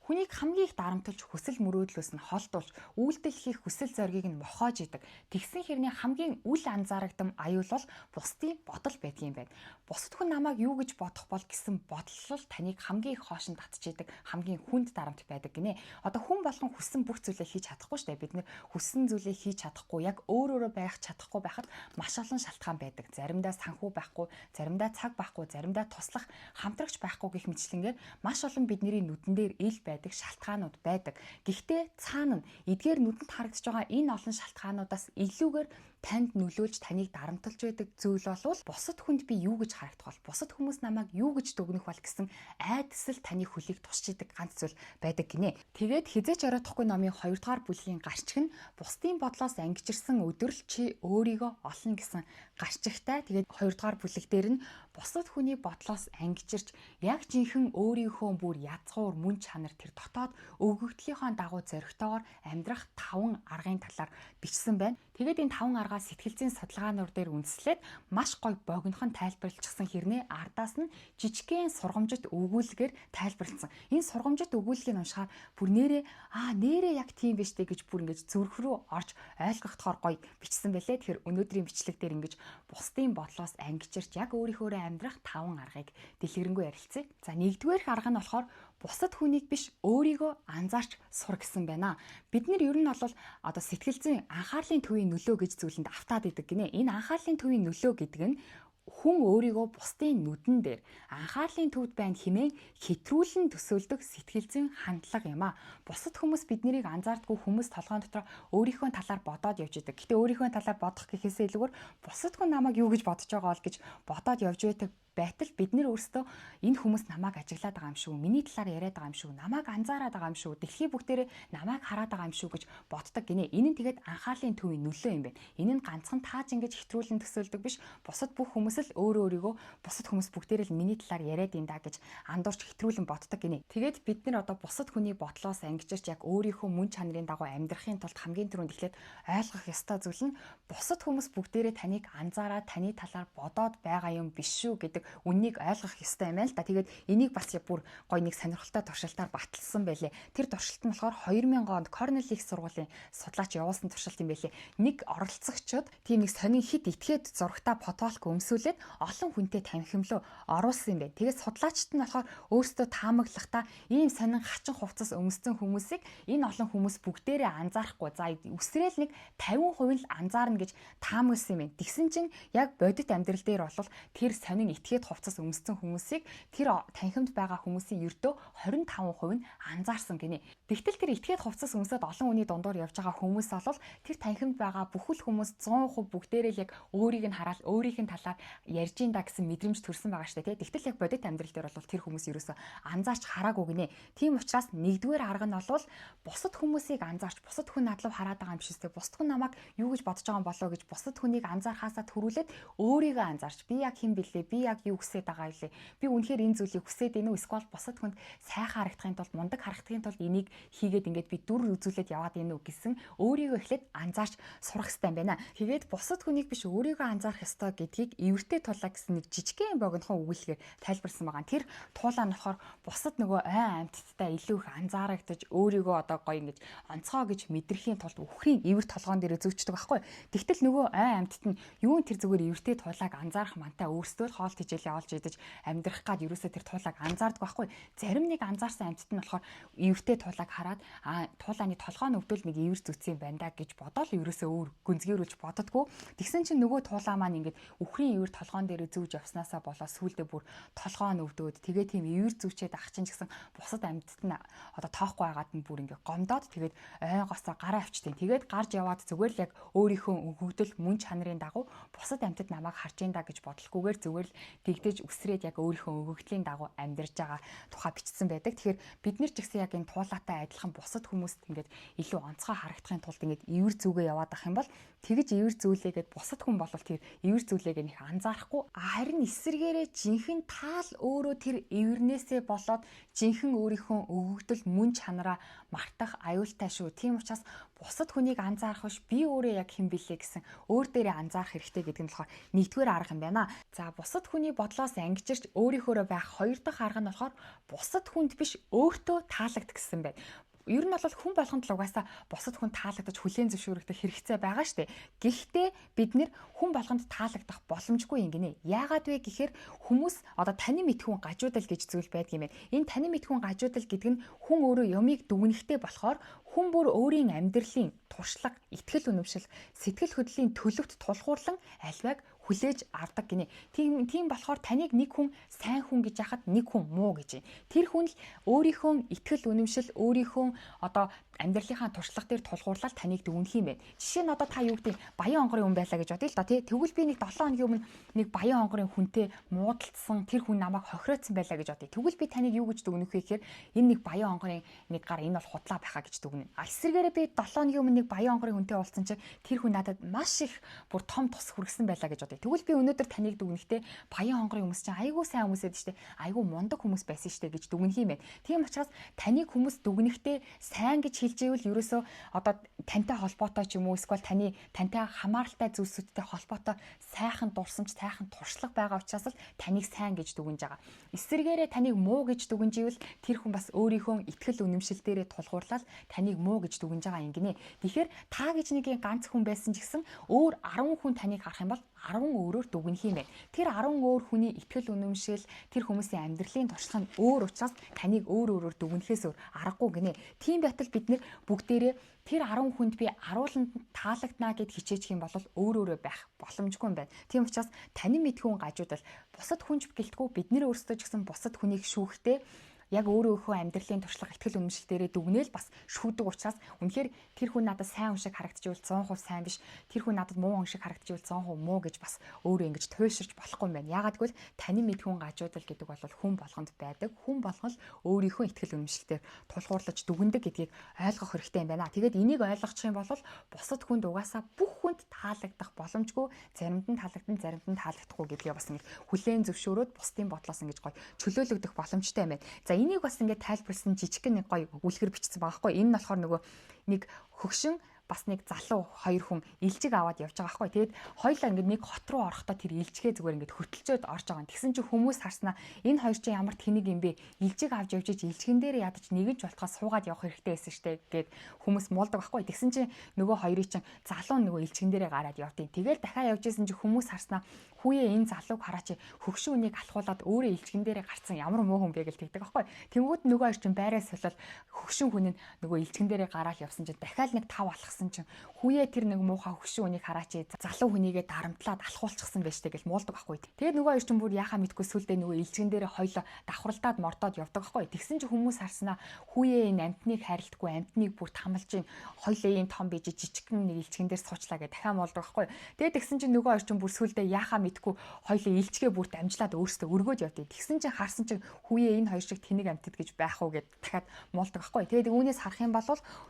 Хүнийг хамгийн их дарамтлж хүсэл мөрөөдлөөс нь холдуулж үйлдэл хийх хүсэл зоригийг нь мохоож идэг. Тэгсэн хэрний хамгийн үл анзаарагдсан аюул бол бусдын бодол байдгийн байна. Бусад хүн намайг юу гэж бодох бол гэсэн бодол таныг хамгийн их хоошин татчихдаг, хамгийн хүнд дарамт байдаг гинэ. Одоо хүн болгон хүссэн бүх зүйлээ хийж чадахгүй штэ. Бид нэр хүссэн зүйлээ хийж чадахгүй, яг өөрөөрөө байх чадахгүй байхад маш олон шалтгаан байдаг. Заримдаа санхүү байхгүй, заримдаа цаг байхгүй, заримдаа туслах хамтрагч байхгүй гэх мэтчлэнгээр маш олон бидний нүдэн дээр ил байдаг шалтгаанууд байдаг. Гэхдээ цаана нь эдгээр нүдэнд харагдаж байгаа энэ олон шалтгаануудаас илүүгээр танд нөлөөлж таныг дарамтлж байдаг зүйл бол бусад хүнд би юу гэж харагдах бол, бусад хүмүүс намайг юу гэж дүгнэх бол гэсэн айдас л таны хөлийг тусч идэг ганц зүйл байдаг гинэ. Тэгээд хизээч оройтхгүй номын 2 дугаар бүлгийн гарчиг нь бусдын бодлоос ангижирсан өдрөл чи өөрийгөө олно гэсэн гарчигтай. Тэгээд 2 дугаар бүлэг дээр нь бусад хүний бодлоос ангижирч яг жинхэнэ өөрийнхөө бүр язгуур мөн чанар тэр дотоод өгөгдлийнхөө дагуу зоригтойгоор амьдрах 5 аргын талаар бичсэн байна. Тэгээд энэ 5 арга сэтгэл зүйн судалгаанууд дээр үндэслээд маш гоё богинохон тайлбарлчихсан хэрнээ ардаас нь жижигхэн сургамжит өгүүлгээр тайлбарлсан. Энэ сургамжит өгүүлгийг уншихаар бүр нэрээ яг тийм биш дээ гэж бүр ингэж зүрх рүү орж ойлгохдохоор гоё бичсэн байлээ. Тэгэхээр өнөөдрийн бичлэг дээр ингэж бусдын бодлоос ангижирч яг өөрийнхөө амьдрах 5 аргыг дэлгэрэнгүй ярилцъя. За нэгдүгээр арга нь болохоор бусад хүнийг биш өөрийгөө анзаарч сур гэсэн байна. Бид нар ер нь бол одоо сэтгэл зүйн анхаарлын төвийн нөлөө гэж зүйлэнд автаад идэг гинэ. Энэ анхаарлын төвийн нөлөө гэдэг нь хүн өөрийгөө бусдын нүдэн дээр анхаарлын төвд байна хэмээн хэтрүүлэн төсөөлдөг сэтгэл зүйн хандлага юм а. Бусад хүмүүс бид нарыг анзаардаггүй, хүмүүс толгойн дотор өөрийнхөө талаар бодоод явж идэг. Гэтэ өөрийнхөө талаар бодох гэхээсээ илүүгээр бусад хүн намайг юу гэж бодож байгаа бол гэж бодоод явж байдаг байтал бид нар өөрсдөө энэ хүмүүс намайг ажиглаад байгаа юм шүү, миний талаар яриад байгаа юм шүү, намайг анзаараад байгаа юм шүү, дэлхий бүгдээрээ намайг хараад байгаа юм шүү гэж боддог гинэ. Энэ нь тэгээд анхаарлын төвийн нөлөө юм байна. Энэ нь ганцхан тааж ингэж хэтрүүлэн төсөөлдөг биш. Бусад бүх хүмүүс л өөрийгөө бусад хүмүүс бүгдээрээ л миний талаар яриад энэ да гэж андуурч хэтрүүлэн боддог гинэ. Тэгээд бид нар одоо бусад хүний бодлоос ангижирч яг өөрийнхөө мөн чанарын дагуу амьдрахын тулд хамгийн түрүүнд эхлээд ойлгох ёстой зүйл нь бусад хүмүүс бүгдээрээ таныг анзаараад таны талаар бодоод байгаа юм биш шүү гэдэг үннийг ойлгох ёстой юм л да. Тэгээд энийг бас бүр гоё нэг сонирхолтой туршилтаар баталсан байлээ. Тэр туршилт нь болохоор 2000 онд Корнелл их сургуулийн судлаач явуулсан туршилт юм байлээ. Нэг оролцогчид тийм нэг сонин хит итгээд зурагтаа фотолог өмсүүлээд олон хүнтэй танхимлуу оруулсан юм байна. Тэгээд судлаачид нь болохоор өөрсдөө таамаглахдаа ийм сонин хачин хувцас өмссөн хүмүүсийг энэ олон хүмүүс бүгдээрээ анзаарахгүй. За үсрээл нэг 50% л анзаарна гэж таамагласан юм байна. Тэгсэн чинь яг бодит амьдрал дээр бол тэр сонин итгээд хувцас өмссөн хүмүүсийг тэр танхимд байгаа хүмүүсийн ердөө 25% нь анзаарсан гинэ. Тэгтэл тэр итгээд хувцас өмсөд олон хүний дундуур явж байгаа хүмүүс бол тэр танхимд байгаа бүхэл хүмүүс 100% бүгдээрээ л яг өөрийг нь хараад өөрийнх нь талаар ярьж ин да гэсэн мэдрэмж төрсэн байгаа штэ тий. Тэгтэл яг бодит амьдрал дээр бол тэр хүмүүс ерөөсө анзаарч хараагүй гинэ. Тийм учраас нэгдүгээр арга нь бол бусад хүмүүсийг анзаарч бусад хүн надлав хараад байгаа юм шигтэй. Бусад хүн намайг юу гэж бодож байгаа юм болоо гэж бусад хүнийг анзаархаасаа төрүүлээд өөрийгөө анзаарч би яг хэн бэлээ, би яг юу хүсэж байгаа юм лээ. Би үнэхээр энэ зүйлийг хүсээд байна уу? Эсвэл бусад хүнд сайхан харагдахын тулд, мундаг харагдахын тулд энийг хийгээд ингээд би дүр үзүүлээд яваад байна уу гэсэн өөрийгөө эхлээд анзаарч сурах хэрэгтэй юм байна. Тэгээд бусад хүнийг биш өөрийгөө анзаарах ёстой гэдгийг эвэртэй тулаа гэсэн нэг жижигхэн богинохон өгүүлгээр тайлбарсан байгаа. Тэр туулаа нь болохоор бусад нөгөө амьтдтай илүү их анзаарагдаж өөрийгөө одоо гоё ингэж онцгой гэж мэдрэхийн тулд үхрийн эвэр толгоон дээр зөөчдөг байхгүй. Тэгтэл нөгөө амьтд нь юу тэр зүгээр эвэртэй туулааг анзаарах мантай өөрсдөө л хоол тэжээлээ олж идэж амьдрах гад ерөөсөө тэр туулааг анзаардаг байхгүй. Зарим нэг анзаарсан амьтд нь болохоор эвэртэй туулааг хараад туулааны толгойн өвдөл нэг эвэр зүтсэн байна да гэж бодоол ерөөсөө өөр гүнзгийрүүлж боддгоо. Тэгсэн чинь нөгөө туулаа маань ингээд үхрийн эвэр толгоон дээр зүүж явснаасаа болоо сүүлдээ бүр толгой нь өвдөөд тэгээ тийм эвэр зүчээд ах чинь гэсэн бусад амьтад нь одоо тоохгүй байгаад нь бүр ингээд гомдоод тэгээд ойгоосоо гараа авчтیں۔ Тэгээд гарч яваад зүгээр л яг өөрийнхөө өгөгдөл мөн чанарын дагуу бусад амьтад намайг харж ин да гэж бодлохгүйгээр зүгээр л тэгдэж үсрээд яг өөрийнхөө өгөгдлийн дагуу амьдарч байгаа тухай бичсэн байдаг. Тэгэхээр бид нар ч гэсэн яг энэ туулаатай адилхан бусад хүмүүст ингээд илүү онцгой харагдахын тулд ингээд эвэр зүгээ яваад ах юм бол тэгж эвэр зүйлээгээд бусад хүн бол тэр эвэр зүйлээг нэг анзаарахгүй харин эсэргээрээ жинхэнэ таал өөрөө тэр эвэрнээсээ болоод жинхэнэ өөрийнхөө өгөгдөл мөн чанараа мартах аюултай шүү. Тийм учраас бусад хүнийг анзаарах биш би өөрөө яг хэн бэлээ гэсэн өөр дээрээ анзаарах хэрэгтэй гэдэг нь болохоор нэгдүгээр арга юм байна. За бусад хүний бодлоос ангижирч өөрийнхөө байх хоёр дахь арга нь болохоор бусад хүнд биш өөртөө таалагдах гэсэн байна. Ер нь бол хүн болгонд л угаасаа бусад хүн таалагдаж хүлээн зөвшөөрөгдөх хэрэгцээ байгаа шүү дээ. Гэхдээ бид нэр хүн болгонд таалагдах боломжгүй юм гинэ. Яагаад вэ гэхээр хүмүүс одоо таны мэдхүүн гажуудал гэж зүйл байдаг юм байна. Энэ таны мэдхүүн гажуудал гэдэг нь хүн өөрөө юмыг дүгнэхтэй болохоор хүн бүр өөрийн амьдралын туршлага, итгэл үнэмшил, сэтгэл хөдлөлийн төлөвт тулгуурлан альваг хүлээж авдаг гинэ. Тийм болохоор таныг нэг хүн сайн хүн гэж яхад нэг хүн муу гэж юм. Тэр хүн л өөрийнхөө итгэл үнэмшил, өөрийнхөө одоо амьдралынхаа туршлага дээр тулгуурлал таныг дүгнэх юм байна. Жишээ нь одоо та юу гэдэг баян онгорын хүн байлаа гэж бодъё л да тий. Тэгвэл би нэг 7 хоногийн өмнө нэг баян онгорын хүнтэй муудалцсан тэр хүн намайг хохироодсон байлаа гэж бодъё. Тэгвэл би таныг юу гэж дүгнэх вэ гэхээр энэ нэг баян онгорын нэг гар энэ бол худлаа байхаа гэж дүгнэнэ. Эсвэргээрээ би 7 хоногийн өмнө нэг баян онгорын хүнтэй уулзсан чинь тэр хүн надад маш их бүр том тус хүргэсэн байлаа гэж бодъё. Тэгвэл би өнөөдөр таныг дүгнэхдээ баян онгорын хүмүүс чинь айгүй сайн хүмүүс байдаг штэ. Айгүй мундаг хүмүүс байсан штэ гэж дүгнэх юм байна. Тийм учраас таныг хүмүүс дүгнэхдээ сайн гэж хэлж ивэл ерөөсөө одоо тантай холбоотой ч юм уу эсвэл тантай хамааралтай зүйлсүүдтэй холбоотой сайхан дурсамж, сайхан туршлага байгаа учраас л таныг сайн гэж дүгнэж байгаа. Эсвэргээрээ таныг муу гэж дүгнэж ивэл тэр хүн бас өөрийнхөө итгэл үнэмшил дээрээ тулгуурлал таныг муу гэж дүгнэж байгаа юм гинэ. Тэгэхээр та гэж нэг ганц хүн байсан ч гэсэн өөр 10 хүн таныг харах юм бол 10 өөрөөр дүгнэх юм байна. Тэр 10 өөр хүний итгэл үнэмшил, тэр хүмүүсийн амьдралын туршлага нь өөр учраас таныг өөрөөр дүгнэхээс өөр аргагүй гинэ. Тийм байтал бид нэр бүгдээрээ тэр 10 хүнд би арууланд таалагдана гэд хичээчих юм бол өөрөөрөө байх боломжгүй юм байна. Тийм учраас таны мэдхүүн гажуудал бусад хүнч гэлтгүй бид нэр өөрсдөө ч гэсэн бусад хүнийг шүүхдээ яг өөрийнхөө амьдралын туршлага, итгэл үнэмшил дээрээ дүгнээл бас шүүдэг учраас үнэхээр тэр хүн надад сайн хүн шиг харагдчихвал 100% сайн биш, тэр хүн надад муу хүн шиг харагдчихвал 100% муу гэж бас өөрөө ингэж туйлширч болохгүй юм байна. Яагаад гэвэл таны мэдхүүн гажуудал гэдэг бол хүн болгонд байдаг. Хүн болгол өөрийнхөө итгэл үнэмшилээр тулгуурлаж дүгнэдэг гэдгийг ойлгох хэрэгтэй юм байна. Тэгээд энийг ойлгочих юм бол бусад хүнд угаасаа бүх хүнд таалагдах боломжгүй, заримд нь таалагдсан, заримд нь таалагдахгүй гэдгийг бас ингэж хүлээн зөвшөөрөөд бусдын бодлоос ингэж гоё чөлөөлөгдөх боломжтой юм байна. За энийг бас ингээд тайлбарласан жижигхэн нэг гоё үлгэр бичсэн байгаа байхгүй. Энэ нь болохоор нөгөө нэг хөгшин бас нэг залуу хоёр хүн илжиг аваад явж байгаа байхгүй. Тэгээд хоёулаа ингээд нэг хот руу орохдоо тэр илжигээ зүгээр ингээд хөтөлцөөд орж байгаа. Тэгсэн чинь хүмүүс харснаа энэ хоёр чинь ямар тэнэг юм бэ? Илжиг авч явж илжигэн дээр ядаж нэгэнч болохоос суугаад явах хэрэгтэй байсан штэ гэд хүмүүс муулдаг байхгүй. Тэгсэн чинь нөгөө хоёрыг чинь залуу нөгөө илжигэн дээрээ гараад явдیں۔ Тэгэл дахиад явж исэн чинь хүмүүс харснаа хүүе энэ залууг хараач хөгшин үнийг алхуулаад өөрөө илжигэн дээрээ гарцсан ямар муу хүн бэ гэж тэгдэг байхгүй. Тэнгүүд нөгөө хоёр чинь байраа солиод хөгшин хүн нь нөгөө илжигэн дээрээ гараад явсан чинь дахиад нэг тав алхсан чинь хүүе тэр нэг муухай хөгшин үнийг хараач залуу хүнийгээ дарамтлаад алхуулчихсан байж тээ гэж муулдаг байхгүй. Тэгээд нөгөө хоёр чинь бүр яхаа мэдгүй сүлдээ нөгөө илжигэн дээрээ хоёлоо давхралтаад мордоод явдаг байхгүй. Тэгсэн чинь хүмүүс харснаа хүүе энэ амтныг хайрлтгүй, амтныг бүр тамалж ин хоёлоо ийм том бийж жижигхэн нэг илжигэн дээр суучлаа гэж дахиад муулдаг байхгүй. Тэгээд тэгсэн чинь нөгөө хоёр чинь бүр сүлдээ яхаа мэдгүй хоёлоо илжгээ бүр дамжлаад өөрсдөө өргөөд явдیں۔ Тэгсэн чинь харсан чинь хүүе энэ хоёр шиг тэнэг амтд гэж байх уу гэд дахиад муулдаг байхгүй. Тэгээд үүнээс харах юм бол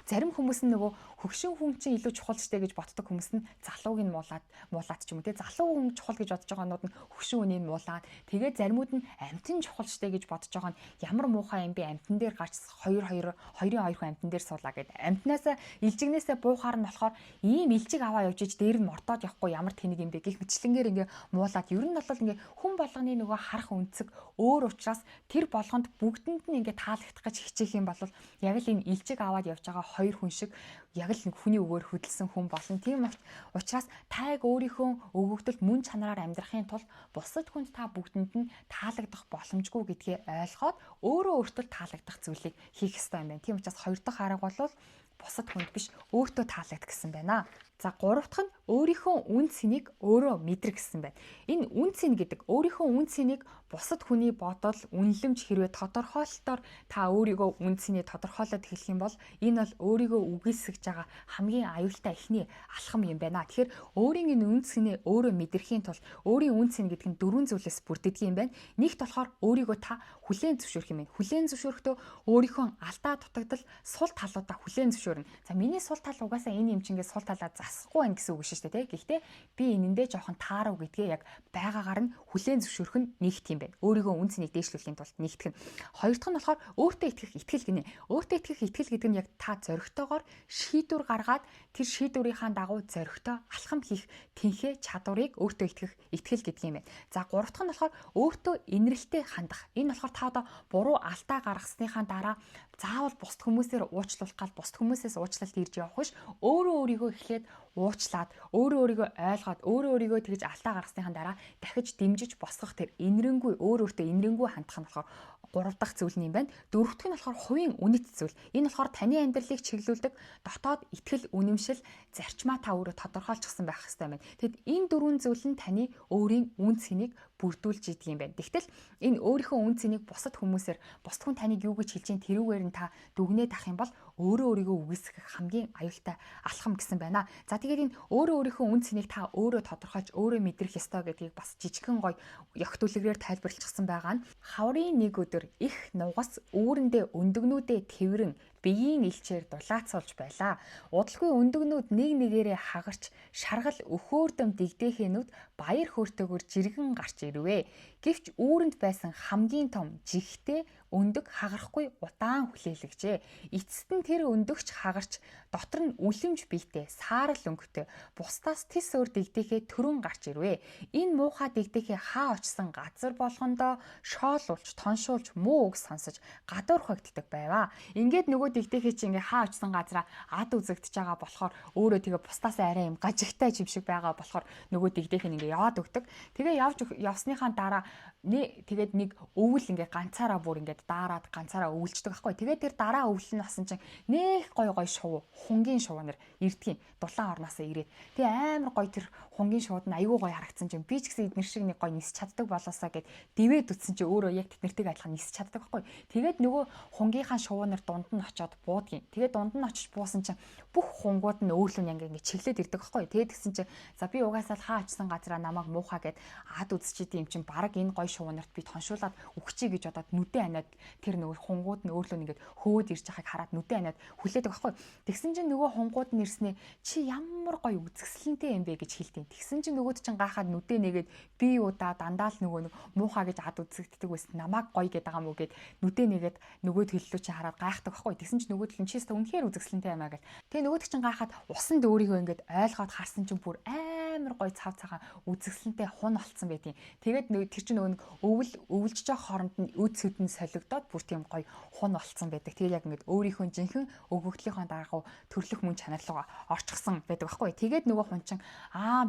зарим хүмүүс нь нөгөө хөгшин хүн чинь илүү чухал штэ гэж ботдог хүмүүс нь залууг нь муулаад ч юм уу те залуу хүн чухал гэж бодож байгаанууд нь хөгшин үнийг муулаад тэгээд заримуд нь амтэн чухал штэ гэж бодож байгаа нь ямар муухай юм бэ амтэн дээр гарч хоёрын хоёр хүн амтэн дээр суулаа гэд амтнаасаа илжигнээсээ буухаар нь болохоор ийм илжиг аваа явж иж дээр нь мортоод явахгүй ямар тэнэг юм бэ гэх мэтлэнгээр ингээ муулаад ер нь бол ингээ хүн болгоны нөгөө харах үнцэг өөр учраас тэр болгонд бүгдэнд нь ингээ таалагдах гэж хичээх юм бол яг л энэ илжиг аваад явж байгаа хоёр хүн шиг яг л нэг хүний өгөөр хөдөлсөн хүн болно. Тийм учраас та яг өөрийнхөө өгөгдөлд мөн чанараар амьдрахын тулд бусад хүнд та бүгдэнд нь таалагдах боломжгүй гэдгээ ойлгоод өөрөө өөртөө таалагдах зүйлийг хийх ёстой юм байна. Тийм учраас хоёр дахь арга бол бусад хүнд биш өөртөө таалагдах гэсэн байна. За гурав дахь нь өөрийнхөө үн цэнийг өөрөө мэдрэх гэсэн байна. Энэ үн цэн гэдэг өөрийнхөө үн цэнийг бусад хүний бодол, үнэлэмж хэрвээ тодорхойлолтоор та өөрийгөө үн цэнийг тодорхойлоод хэлэх юм бол энэ бол өөрийгөө үгүйсгэж байгаа хамгийн аюултай эхний алхам юм байна. Тэгэхээр өөрийн энэ үн цэнийг өөрөө мэдрэхийн тулд өөрийн үн цэн гэдэг нь дөрвөн зүйлээс бүрддэг юм байна. Нэгт болохоор өөрийгөө та хүлээн зөвшөөрөх юм байна. Хүлээн зөвшөөрөхдөө өөрийнхөө алдаа дутагдал, сул талуудаа хүлээн зөвшөөрнө. За миний сул тал угаасаа энэ юм чингээ сул талаа засахгүй байна гэсэн үг шүү дээ. Гэхдээ би энэндээ жоохон таарав гэдгээ яг байгаагаар нь хүлээн зөвшөөрөх нь нэгт юм байна. Өөрийгөө үн цэнийг дээшлүүлэхийн тулд нэгтгэх нь. Хоёр дахь нь болохоор өөртөө итгэх итгэл гинэ. Өөртөө итгэх итгэл гэдэг нь яг та зоригтойгоор шийдвэр гаргаад тэр шийдвэрийнхаа дагуу зоригтой алхам хийх тэнхээ чадварыг өөртөө итгэх итгэл гэдэг юм байна. За гурав дахь нь болохоор өөртөө инэрэлтэй хандах. Энэ болохоор та одоо буруу алдаа гаргасныхаа дараа заавал бусд хүмүүсээр уучлуулах гал бусд хүмүүсээс уучлалт ирж явах биш. Өөрөө өөрийгөө эхлээд уучлаад, өөрөө өөрийгөө ойлгоод, өөрөө өөрийгөө тэгж алдаа гаргасныхаа дараа дахиж дэмжиж босгох тэр инрэнгүй өөртөө инрэнгүй хандах нь болохоор гурав дахь зүйл нь юм байна. Дөрөв дэх нь болохоор хувийн үнэт зүйл. Энэ болохоор таны амьдралыг чиглүүлдэг дотоод итгэл, үнэмшил, зарчмаа та өөрөө тодорхойлчихсан байх хэрэгтэй байна. Тэгэд энэ дөрвөн зүйл нь таны өөрийн үн цэнийг бүрдүүлж идэг юм байна. Тэгтэл энэ өөрийнхөө үн цэнийг бусад хүмүүсээр бусад хүн таныг юу гэж хэлж ийн тэрүүгээр нь та дүгнээд ах юм бол өөрөө өөрийгөө үгүйсгэх хамгийн аюултай алхам гэсэн байна. За тэгээд энэ өөрөө өөрийнхөө үн цэнийг та өөрөө тодорхойлж өөрөө мэдрэх ёстой гэдгийг бас жижигхэн гоё ягт үлгэрээр тайлбарлчихсан байгаа нь хаврын нэг өдөр их нугас үүрэндээ өндөгнүүдээ тэврэн биеийн илчээр дулаацуулж байлаа. Удалгүй өндөгнүүд нэг нэгээрээ хагарч шаргал өхөөрдөм дэгдээхэнүүд баяр хөөртэйгээр жиргэн гарч ирвэ. Гэвч үүрэнд байсан хамгийн том жигтэй өндөг хагарахгүй удаан хүлээлгэжээ. Эцэст нь тэр өндөгч хагарч дотор нь үлэмж биетэй саарал өнгөтэй бусдаас тис өөр дэгдээхээ төрөн гарч ирвэ. Энэ муухай дэгдээхээ хаа очсон газар болгондоо шоолуулж тоншуулж муу үг сонсож гадуур хогддог байваа. Ингээд нөгөө дэгдээхээ чи ингээ хаа очсон газараа ад үзэгдэж байгаа болохоор өөрөө тэгээ бусдаас арай юм гажигтай юм шиг байгаа болохоор нөгөө дэгдээх нь ингээ яваад өгдөг. Тэгээ явсныхаа дараа тэгээд нэг өвөл ингээ ганцаараа бүр ингээ даарад ганцаараа өвлждөг байхгүй. Тэгээд тэр дараа өвөл нь басан чинь нэх гой шувуу хунгийн шувуунаар ирдгийн дулаан орноосоо ирээд. Тэгээ амар гой тэр хунгийн шууд нь аюу гой харагдсан чинь би ч гэсэн эднэр шиг нэг гой нисч чаддаг болоосаа гэд дивээд үтсэн чинь өөрөө яг тэднэртэйг адилхан нисч чаддаг байхгүй. Тэгээд нөгөө хунгийнхаа шувуунаар дунд нь очиод буудгийн. Тэгээд дунд нь очиж буусан чинь бүх хунгууд нь өөрлөө ингээ чиглээд ирдэг байхгүй. Тэгээд гисэн чинь за би угаасаа л хаа очсон газараа намайг муухай гэд ад үзчихэд юм чинь баг энэ гой шувуунарт би тоншуулаад өгчий гэж бодоод нүдэн анаад тэр нөгөө хунгууд нь өөрлөө ингээд хөөд ирж байгааг хараад нүдэн анаад хүлээдэг байхгүй. Тэгсэн чинь нөгөө хунгууд нь ирснээ чи ямар гой үзэсгэлэнтэй юм бэ гэж хэлтийн. Тэгсэн чинь нөгөөд чинь гахаад нүдэн нэгээд би удаа дандаа л нөгөө нэг муухай гэж ад үзэгддэг байсан намайг гой гэдэг байгаа мó гэд нүдэн нэгээд нөгөөд хэллүү чи хараад гайхдаг байхгүй. Тэгсэн чинь нөгөөд л чи өстө үнэхээр үзэсгэлэнтэй юм аа гэл. Тэгээ нөгөөд чинь гахаад усанд өөрийгөө ингээд ойлгоод харсан чинь бүр амар гой цав цагаан үзэсгэлэнтэй хун олцсон байдیں۔ Тэгээд тэр чинь нөгөө өвлжж байгаа хооронд нь үдсүүд нь солигдоод бүр тийм гой хун олцсон байдаг. Тэгээд яг ингээд өөрийнхөө жинхэнэ өгөгдлийнхөө дагуу төрлөх мөн чанар руугаа орчихсон байдаг байхгүй. Тэгээд нөгөө хүн чинь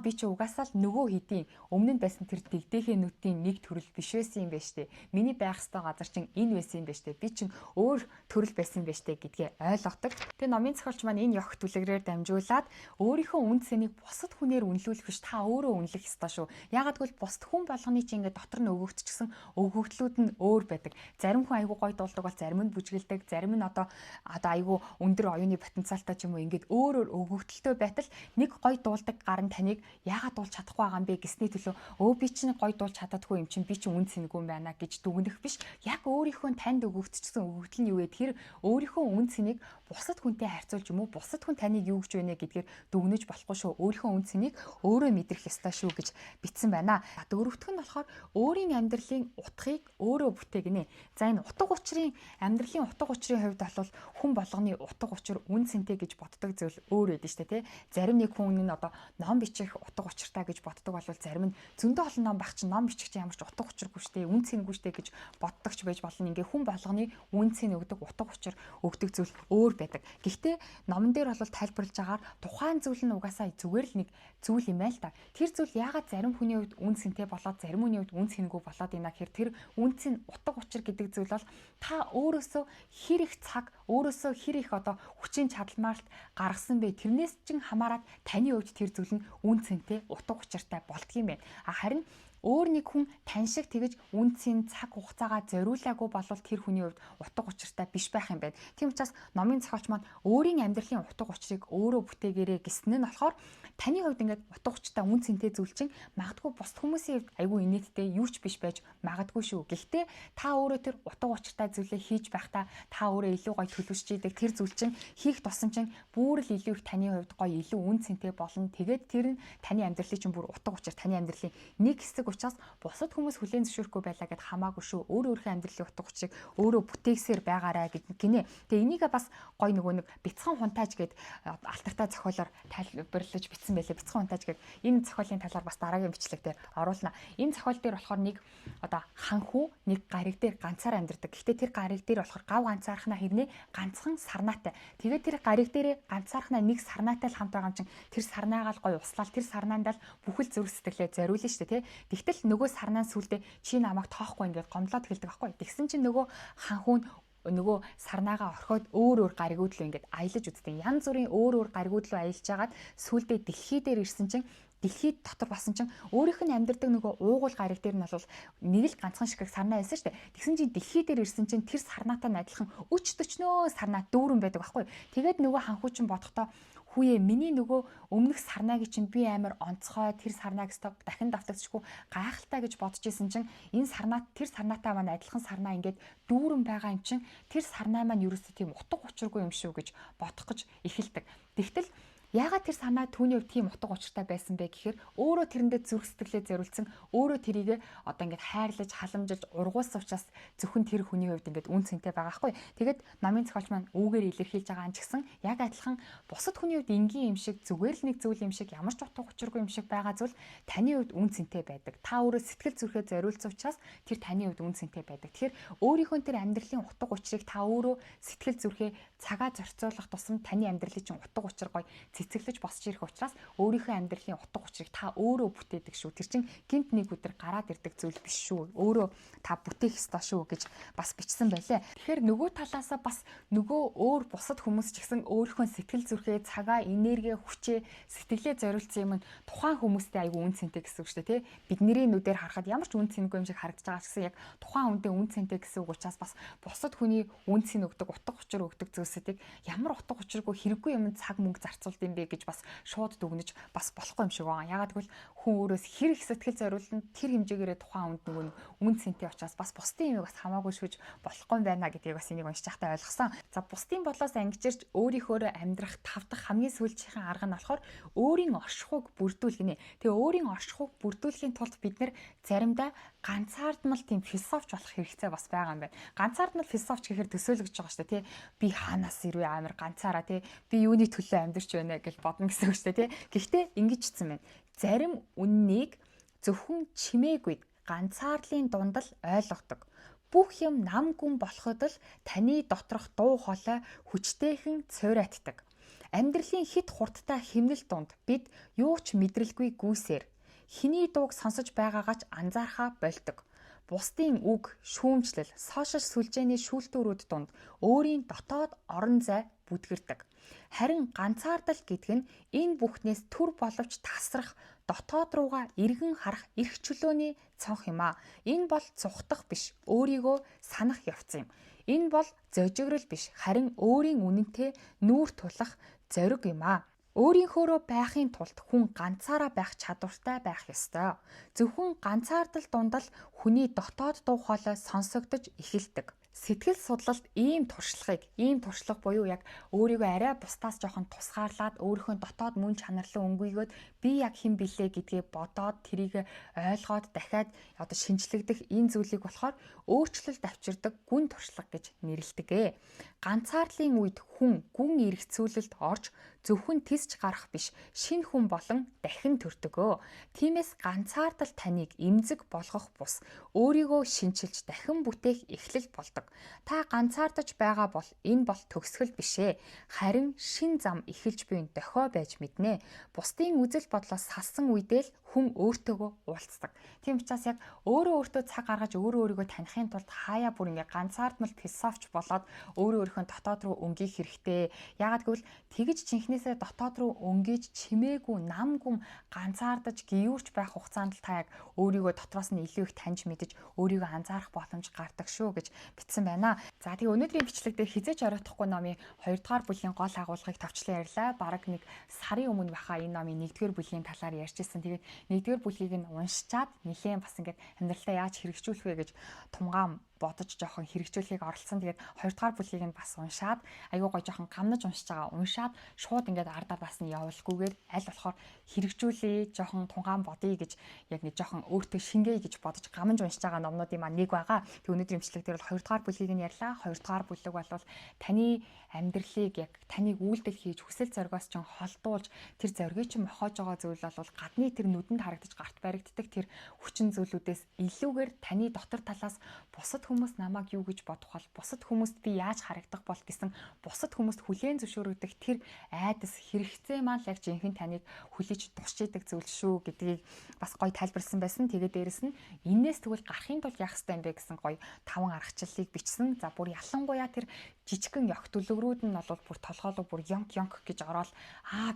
би чи угаасаа л нөгөө хэдийн өмнө нь байсан тэр дэгдээхээ нүдийн нэг төрөл биш байсан юм байна штэ. Миний байх ёстой газар чинь энэ байсан юм байна штэ. Би чинь өөр төрөл байсан юм байна штэ гэдгээ ойлгодог. Тэгээ номын зохиолч маань энэ ягт үлгэрээр дамжуулаад өөрийнхөө үн цэнийг бусад хүнээр үнэлүүлэх биш та өөрөө үнэлэх ёстой шүү. Ягаад гэвэл бусад хүн болгоны чинь ингээд дотор нь өгөгдчихсэн өгөгдлүүд нь өөр байдаг. Зарим хүн айгуу гой дуулдаг бол зарим нь бүжгэлдэг, зарим нь одоо айгуу өндөр оюуны потенциалтай ч юм уу ингээд өөр өгөгдөлтөө байтал нэг гой дуулдаг гар нь таныг яагаад дуулж чадахгүй байгаа юм бэ гэсний төлөө би чинь гой дуулж чаддаггүй юм чинь би чинь үн цэнэгүй юм байна гэж дүгнэх биш. Яг өөрийнхөө танд өгөгдчихсэн өгөгдөл нь юу вэ? Тэр өөрийнхөө үн цэнийг бусад хүнтэй харьцуулж юм уу? Бусад хүн таныг юу гэж байна гэдгээр дүгнэж болохгүй шүү. Өөрийнхөө үн цэнийг өөрөө мэдрэх ёстой шүү гэж бичсэн байна. Дөрөвдөх нь болохоор өөрийн амьдралын утгыг өөрөө бүтээгнэ. За энэ утга учирын амьдралын утга учирын хувьд бол хүн болгоны утга учир үн цэнтэй гэж боддог зүйл өөр байдаг шүү дээ, тий. Зарим нэг хүн нь одоо ном бичих утга учиртай гэж боддог бол зарим нь зөндөө олон ном байх чинь ном бичих чинь ямар ч утга учиргүй шүү дээ, үн цэнэгүй шүү дээ гэж боддогч байж болно. Ингээ хүн болгоны үн цэн өгдөг утга учир өгдөг зүйл өөр байдаг. Гэхдээ номон дээр бол тайлбарлаж агаар тухайн зүйл нь угаасаа зүгээр л нэг зүйл юм байл та. Тэр зүйл яагаад зарим хүний хувьд үн цэнтэй болоод зарим хүний хувьд үн цэнэгүй болоод ийна гэхээр тэр үн цэн утга учир гэдэг зүйл бол та өөрөөсөө хэр их цаг өөрөөсөө хэр их одоо хүчин чадалмаарт гаргасан бэ тэрнээс чин хамаарат таны хувьд тэр зүйл нь үн цэнтэй утга учиртай болдго юм байна. Харин Өөр нэг хүн тань шиг тэгэж үнцийн цаг хугацаагаа зориулаагүй болвол тэр хүний хувьд утга учиртай биш байх юм байна. Тийм учраас номын зохиолч маань өөрийн амьдралын утга учирыг өөрөө бүтээгээрэй гэсэн нь болохоор таны хувьд ингээд утга учиртай үн цэнтэй зүйл чинь магадгүй бусад хүмүүсийн хувьд айгүй инээдтэй юу ч биш байж магадгүй шүү. Гэхдээ та өөрөө тэр утга учиртай зүйлээ хийж байхдаа та өөрөө илүү гоё төлөвшж идэг тэр зүйл чинь хийх тусам чинь бүр л илүү их таны хувьд гоё илүү үн цэнтэй болно. Тэгээд тэр нь таны амьдралын чинь бүр утга учир таны амьдралын нэг хэсэг учраас бусад хүмүүс хүлээн зөвшөөрөхгүй байлаа гэд хамаагүй шүү. Өөрийнхөө амьдралын утга учирыг өөрөө бүтээгсээр байгаарай гинэ. Тэгээ энийгээ бас гоё нөгөө нэг бяцхан хунтааж гэд алтартай зохиолоор тайлбарлаж бичсэн байлээ. Бяцхан хунтааж гэд энэ зохиолын талаар бас дараагийн бичлэгтээ оруулна. Энэ зохиол дээр болохоор нэг одоо ханхүү нэг гариг дээр ганцаар амьдардаг. Гэхдээ тэр гариг дээр болохоор гав ганцаархнаа хэрнээ ганцхан сарнаатай. Тэгээд тэр гариг дээрээ ганцаархнаа нэг сарнаатай л хамт байгаа юм чинь тэр сарнаагаал гоё услал тэр сарнаандаа л бүхэл зүрх сэтгэлээ зориулна шүү дээ, тий. Тэгтэл нөгөө сарнаа сүлдээ чи намайг тоохгүй ингээд гомдлоод хэлдэг байхгүй. Тэгсэн чинь нөгөө ханхүү нөгөө сарнаагаа орхиод өөр гаригууд руу ингээд аялаж үзтээ. Янз бүрийн өөр гаригууд руу аялж агаад сүлдээ дэлхий дээр ирсэн чинь дэлхийд дотор басан чинь өөрийнх нь амьдардаг нөгөө уугуул гариг дээр нь бол нэг л ганцхан шиг сарнаа байсан шүү дээ. Тэгсэн чинь дэлхий дээр ирсэн чинь тэр сарнаатай адилхан өч төчнөө сарнаа дүүрэн байдаг байхгүй. Тэгээд нөгөө ханхуу чинь бодохдоо хүүе миний нөгөө өмнөх сарнаагийн чинь би амар онцгой тэр сарнааг стоп дахин давтагдчихгүй гайхалтай гэж бодож исэн чинь энэ сарнаа тэр сарнаатай маань адилхан сарнаа ингээд дүүрэн байгаа юм чинь тэр сарнаа маань ерөөсөө тийм утга учиргүй юм шүү гэж бодох гэж эхэлдэг. Тэгтэл яагаад тэр санаа түүний хувьд тийм утга учиртай байсан бэ гэхээр өөрөө тэрэндээ зүрх сэтгэлээ зориулсан өөрөө тэрийг одоо ингээд хайрлаж халамжилж ургуулсан учраас зөвхөн тэр хүний хувьд ингээд үн цэнтэй байгаа хгүй. Тэгээд намын зохиолч маань үүгээр илэрхийлж байгаа юм ч гэсэн яг адилхан бусад хүний хувьд энгийн юм шиг зүгээр л нэг зүйл юм шиг ямар ч утга учиргүй юм шиг байгаа зүйл таны хувьд үн цэнтэй байдаг. Та өөрөө сэтгэл зүрхээ зориулсан учраас тэр таны хувьд үн цэнтэй байдаг. Тэгэхээр өөрийнхөө тэр амьдралын утга учирыг та өөрөө сэтгэл зүрхээ цагаа зорцоолох тусам таны амьдралын чинь утга учир гоё цэцэглэж босч ирэх учраас өөрийнхөө амьдралын утга учирыг та өөрөө бүтээдэг шүү. Тэр чинь гинт нэг өдөр гараад ирдэг зүйл биш шүү. Өөрөө та бүтээх ёстой шүү гэж бас бичсэн байлээ. Тэгэхээр нөгөө талаасаа бас нөгөө өөр бусад хүмүүс ч гэсэн өөрийнхөө сэтгэл зүрхээ цагаа энерги хүчээ сэтгэлээ зориулсан юм нь тухайн хүмүүстэй айгүй үн цэнтэй гэсэн үг шүү дээ, тий. Бидний нүдээр харахад ямар ч үн цэнэгүй юм шиг харагдаж байгаа ч гэсэн яг тухайн хүндээ үн цэнтэй гэсэн үг учраас бас бусад хүний үн цэн өгдөг утга учир өгдөг зүйлсүүдийг ямар утга учиргүй хэрэггүй юм цаг мөнгө зарцуулд юм бэ гэж бас шууд дүгнэж бас болохгүй юм шиг байгаа. Ягаад гэвэл хүн өөрөөс хэрэг сэтгэл зориулна тэр хэмжээгээрээ тухайн хүнд нөгөө үн цэнтэй учраас бас бусдын юмыг бас хамаагүй шүүж болохгүй юм байна гэдгийг бас энийг уншиж байхдаа ойлгосон. За бусдын бодлоос ангижирч өөрийнхөө амьдрах тав дахь хамгийн сүүлчийнхэн арга нь болохоор өөрийн оршихуйг бүрдүүлэх гинэ. Тэгээ өөрийн оршихуйг бүрдүүлэхийн тулд бид нэр заримдаа ганцаардмал тийм философч болох хэрэгцээ бас байгаа юм байна. Ганцаардмал философч гэхээр төсөөлөгч байгаа шүү дээ, тий. Би хаанаас ирвэ амар ганцаараа, тий. Би юуны төлөө амьдарч байна гэж бодно гэсэн үг шүү дээ, тий. Гэхдээ ингэж хэлсэн байна. Зарим үннийг зөвхөн чимээгүйд ганцаарлын дунд л ойлгодог. Бүх юм нам гүн болоход л таны доторх дуу хоолой хүчтэйхэн цуурайтдаг. Амьдралын хит хурдтай хэмнэл дунд бид юу ч мэдрэлгүй гүйсээр хиний дууг сонсож байгаагач анзаархаа болдог. Бусдын үг, шүүмжлэл, сошиал сүлжээний шүүлтүүрүүд дунд өөрийн дотоод орон зай бүдгэрдэг. Харин ганцаардал гэдэг нь энэ бүхнээс төр боловч тасрах, дотоод руугаа эргэн харах эрх чөлөөний цонх юм а. Энэ бол цухтах биш, өөрийгөө санах явц юм. Энэ бол зожигрол биш, харин өөрийн үнэнтэй нүүр тулах зориг юм а. Өөрийнхөөрөө байхын тулд хүн ганцаараа байх чадвартай байх ёстой. Зөвхөн ганцаардал дунд л хүний дотоод дуу хоолой сонсогдож эхэлдэг. Сэтгэл судлалд ийм туршлага буюу яг өөрийгөө арай бусдаас жоохон тусгаарлаад өөрийнхөө дотоод мөн чанарлан өнгөйгөөд би яг хэн билээ гэдгээ бодоод тэрийг ойлгоод дахиад одоо шинжлэгдэх энэ зүйлийг болохоор өөрчлөлт авчирдаг гүн туршлага гэж нэрлэдэг. Ганцаарлын үед хүн гүн эргэцүүлэлд орж зөвхөн тисч гарах биш, шинэ хүн болон дахин төрдөгөө. Тиймээс ганцаардал таныг эмзэг болгох бус, өөрийгөө шинчилж дахин бүтээх эхлэл болдог. Та ганцаардаж байгаа бол энэ бол төгсгөл бишээ. Харин шин зам эхэлж буйн дохио байж мэднэ. Бусдын үзэл бодлоос салсан үедээ л хүн өөртөөгөө уулздаг. Тийм учраас яг өөртөө цаг гаргаж өөрийгөө таних тулд хаяа бүр ингээ ганцаардмал философч болоод өөрийнхөө дотоод руу өнгөх хэрэгтэй. Яагаад гэвэл тэгж жинхнээсээ дотоод руу өнгөж чимээгүй намгүм ганцаардаж гүйвэрч байх хугацаанд та яг өөрийгөө дотроос нь илүү их таньж мэдэж өөрийгөө анзаарах боломж гардаг шүү гэж бичсэн байна. За тэгээ өнөөдрийн бичлэг дээр хизээч оройтхгүй номын 2 дугаар бүлгийн гол агуулгыг товчлон ярьлаа. Бараг нэг сарын өмнө баха энэ номын 1-р бүлгийн талаар ярьжсэн. Тэгээд 1-р бүлгийг нь уншичаад нэлээд бас ингээд амьдралдаа яаж хэрэгжүүлэх вэ гэж тунгаан бодож жоохон хэрэгжүүлэхийг оролцсон. Тэгээд 2 дугаар бүлгийг нь бас уншаад аюу гой жоохон гамнаж уншиж байгаа. Уншаад шууд ингээд ардаас нь явуулгүйгээр аль болохоор хэрэгжүүлээ, жоохон тунгаан бодъё гэж яг нэг жоохон өөртөө шингээе гэж бодож гамнаж уншиж байгаа номнуудын маань нэг байгаа. Тэг өнөөдрийн бичлэг дээр бол 2 дугаар бүлгийг нь ярьлаа. 2 дугаар бүлэг бол таны амьдралыг яг таныг үйлдэл хийж хүсэл зоригоос ч холдуулж тэр зоригийг ч мохоож байгаа зүйл бол гадны тэр нүдэнд харагдаж гарт баригддаг тэр хүчин зүйлүүдээс илүүгээр таны дотор талаас бусад хүмүүс намайг юу гэж бодох бол, бусад хүмүүст би яаж харагдах бол гэсэн бусад хүмүүст хүлээн зөвшөөрөгдөх тэр айдас хэрэгцээ маань яг жинхэнэ таныг хүлээж тусч идэг зүйл шүү гэдгийг бас гоё тайлбарлсан байсан. Тэгээд дээрэс нь энээс тэгвэл гарахын тулд яах ёстой юм бэ гэсэн гоё 5 аргачлалыг бичсэн. За бүр ялангуяа тэр жижигхэн ёх төлөврүүд нь бол бүр толгоолог бүр ёнк гэж ороод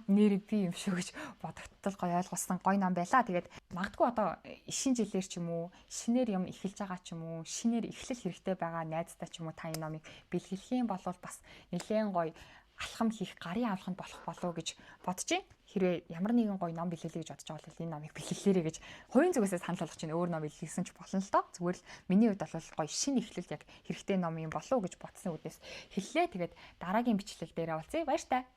нэр би юм шүү гэж бодогдтол гоё ойлгуулсан гоё ном байлаа. Тэгээд магадгүй одоо шинэ жилээр ч юм уу шинээр юм эхэлж байгаа ч юм уу шинээр эхлэл хэрэгтэй байгаа найзтай ч юм уу та энэ номыг бэлгэлэх юм бол бас нэлээд гоё алхам хийх гарын авраханд болох болов гэж бодож байна. Хэрвээ ямар нэгэн гоё ном бэлгэлээ гэж бодож байгаа бол энэ номыг бэлгэлээрэй гэж хувийн зүгээс санал болгож чинь өөр ном бэлгэлсэн ч болно л доо. Зүгээр л миний хувьд бол гоё шинэ эхлэл яг хэрэгтэй ном юм болов уу гэж бодсон үднээс хэллээ. Тэгээд дараагийн бичлэг дээр уулзъя. Баяр таа.